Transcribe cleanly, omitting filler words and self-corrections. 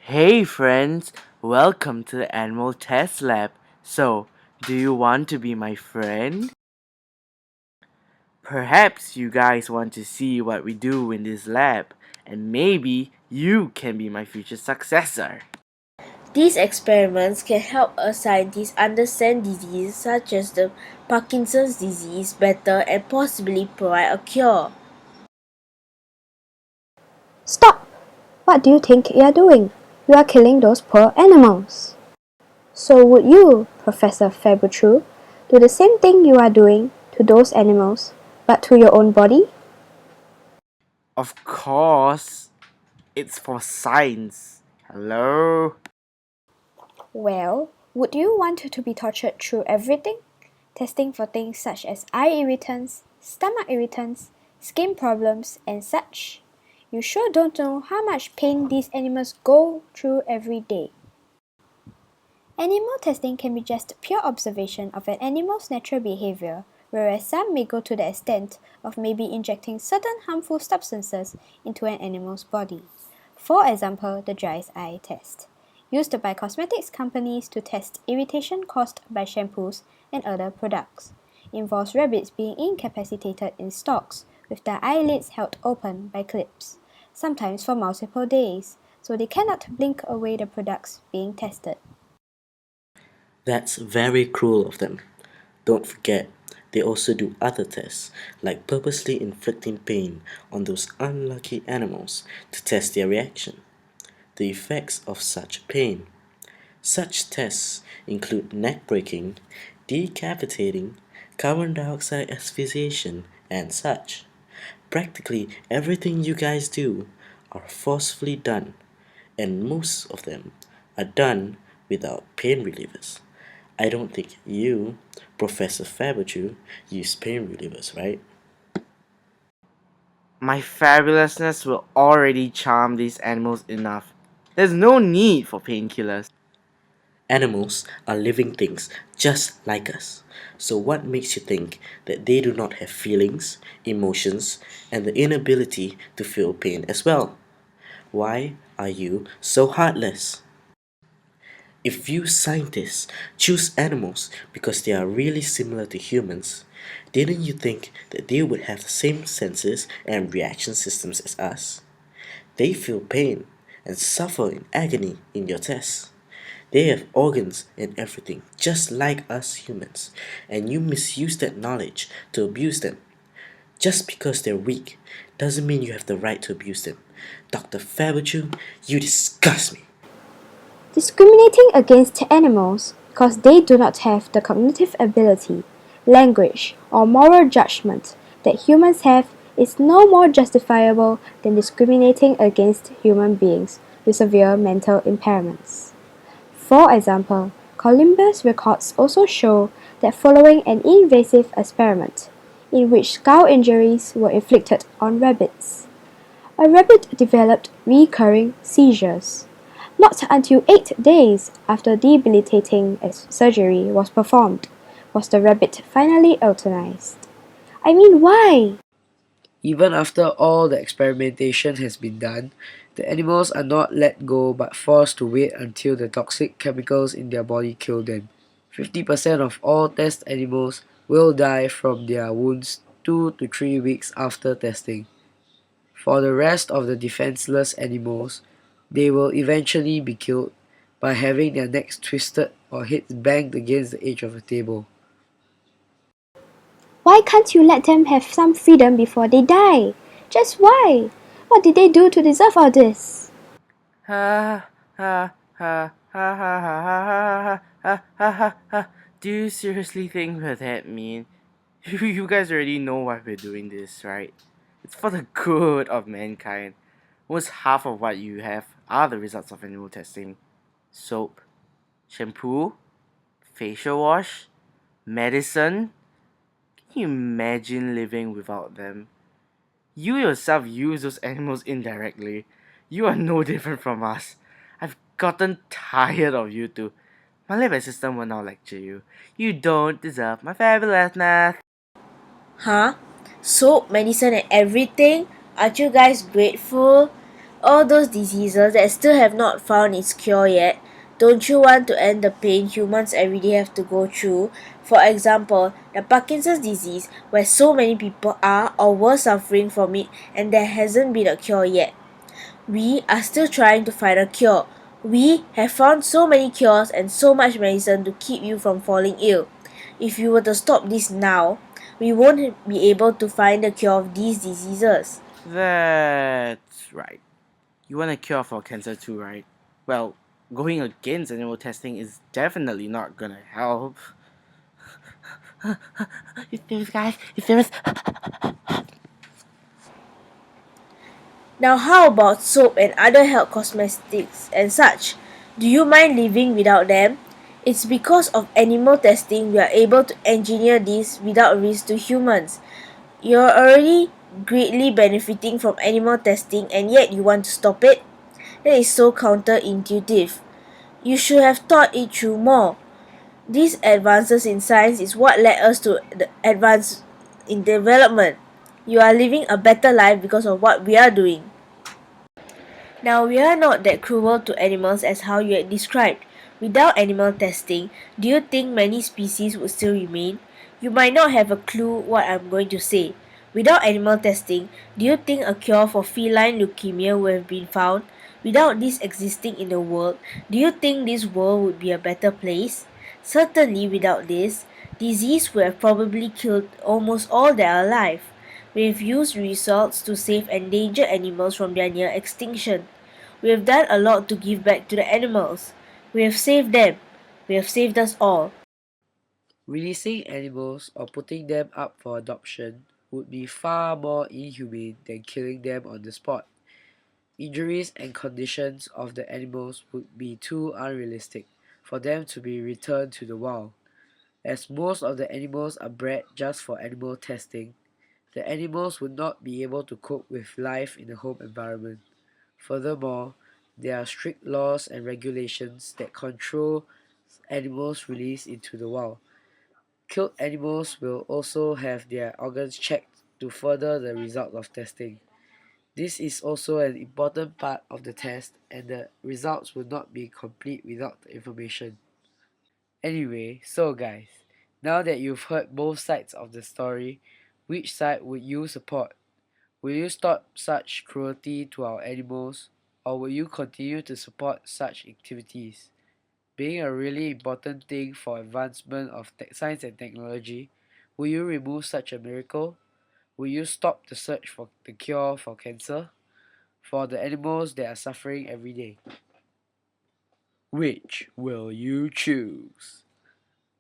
Hey friends, welcome to the Animal Test Lab. So, do you want to be my friend? Perhaps you guys want to see what we do in this lab, and maybe you can be my future successor. These experiments can help a scientist understand diseases such as the Parkinson's disease better and possibly provide a cure. Stop! What do you think you are doing? You are killing those poor animals. So would you, Professor Fabertrue, do the same thing you are doing to those animals, but to your own body? Of course, it's for science. Hello? Well, would you want to be tortured through everything? Testing for things such as eye irritants, stomach irritants, skin problems, and such? You sure don't know how much pain these animals go through every day. Animal testing can be just pure observation of an animal's natural behavior, whereas some may go to the extent of maybe injecting certain harmful substances into an animal's body. For example, the dry eye test, used by cosmetics companies to test irritation caused by shampoos and other products, involves rabbits being incapacitated in stocks with their eyelids held open by clips, sometimes for multiple days, so they cannot blink away the products being tested. That's very cruel of them. Don't forget, they also do other tests, like purposely inflicting pain on those unlucky animals to test their reaction, the effects of such pain. Such tests include neck breaking, decapitating, carbon dioxide asphyxiation, and such. Practically everything you guys do are forcefully done, and most of them are done without pain relievers. I don't think you, Professor Faberdew, use pain relievers, right? My fabulousness will already charm these animals enough. There's no need for painkillers. Animals are living things just like us. So, what makes you think that they do not have feelings, emotions, and the inability to feel pain as well? Why are you so heartless? If you scientists choose animals because they are really similar to humans, didn't you think that they would have the same senses and reaction systems as us? They feel pain and suffer in agony in your tests. They have organs and everything, just like us humans, and you misuse that knowledge to abuse them. Just because they're weak doesn't mean you have the right to abuse them. Dr. Faberdew, you disgust me. Discriminating against animals because they do not have the cognitive ability, language, or moral judgment that humans have is no more justifiable than discriminating against human beings with severe mental impairments. For example, Columbus records also show that following an invasive experiment, in which skull injuries were inflicted on rabbits, a rabbit developed recurring seizures. Not until 8 days after debilitating surgery was performed was the rabbit finally euthanized. I mean, why? Even after all the experimentation has been done, the animals are not let go but forced to wait until the toxic chemicals in their body kill them. 50% of all test animals will die from their wounds 2 to 3 weeks after testing. For the rest of the defenseless animals, they will eventually be killed by having their necks twisted or heads banged against the edge of a table. Why can't you let them have some freedom before they die? Just why? What did they do to deserve all this? Ha ha ha ha ha ha ha ha ha ha ha. Do you seriously think we're that mean? You guys already know why we're doing this, right? It's for the good of mankind. Almost half of what you have are the results of animal testing. Soap, shampoo, facial wash, medicine. Can you imagine living without them? You yourself use those animals indirectly. You are no different from us. I've gotten tired of you two. My lab assistant will now lecture you. You don't deserve my fabulousness. Huh? Soap, medicine, and everything? Aren't you guys grateful? all those diseases that still have not found its cure yet? Don't you want to end the pain humans every day have to go through? For example, the Parkinson's disease, where so many people are or were suffering from it and there hasn't been a cure yet. We are still trying to find a cure. We have found so many cures and so much medicine to keep you from falling ill. If you were to stop this now, we won't be able to find a cure of these diseases. That's right. You want a cure for cancer too, right? Well, going against animal testing is definitely not gonna help. If there was Now, how about soap and other health cosmetics and such? Do you mind living without them? It's because of animal testing we are able to engineer this without risk to humans. You're already greatly benefiting from animal testing and yet you want to stop it? That is so counterintuitive. You should have thought it through more. These advances in science is what led us to the advance in development. You are living a better life because of what we are doing. Now, we are not that cruel to animals as how you had described. Without animal testing, do you think many species would still remain? You might not have a clue what I'm going to say. Without animal testing, do you think a cure for feline leukemia would have been found? Without this existing in the world, do you think this world would be a better place? Certainly, without this, disease would have probably killed almost all that are alive. We have used results to save endangered animals from their near extinction. We have done a lot to give back to the animals. We have saved them. We have saved us all. Releasing animals or putting them up for adoption would be far more inhumane than killing them on the spot. Injuries and conditions of the animals would be too unrealistic for them to be returned to the wild. As most of the animals are bred just for animal testing, the animals would not be able to cope with life in a home environment. Furthermore, there are strict laws and regulations that control animals released into the wild. Killed animals will also have their organs checked to further the result of testing. This is also an important part of the test, and the results will not be complete without the information. Anyway, so guys, now that you've heard both sides of the story, which side would you support? Will you stop such cruelty to our animals, or will you continue to support such activities? Being a really important thing for advancement of science and technology, will you remove such a miracle? Will you stop the search for the cure for cancer? For the animals that are suffering every day? Which will you choose?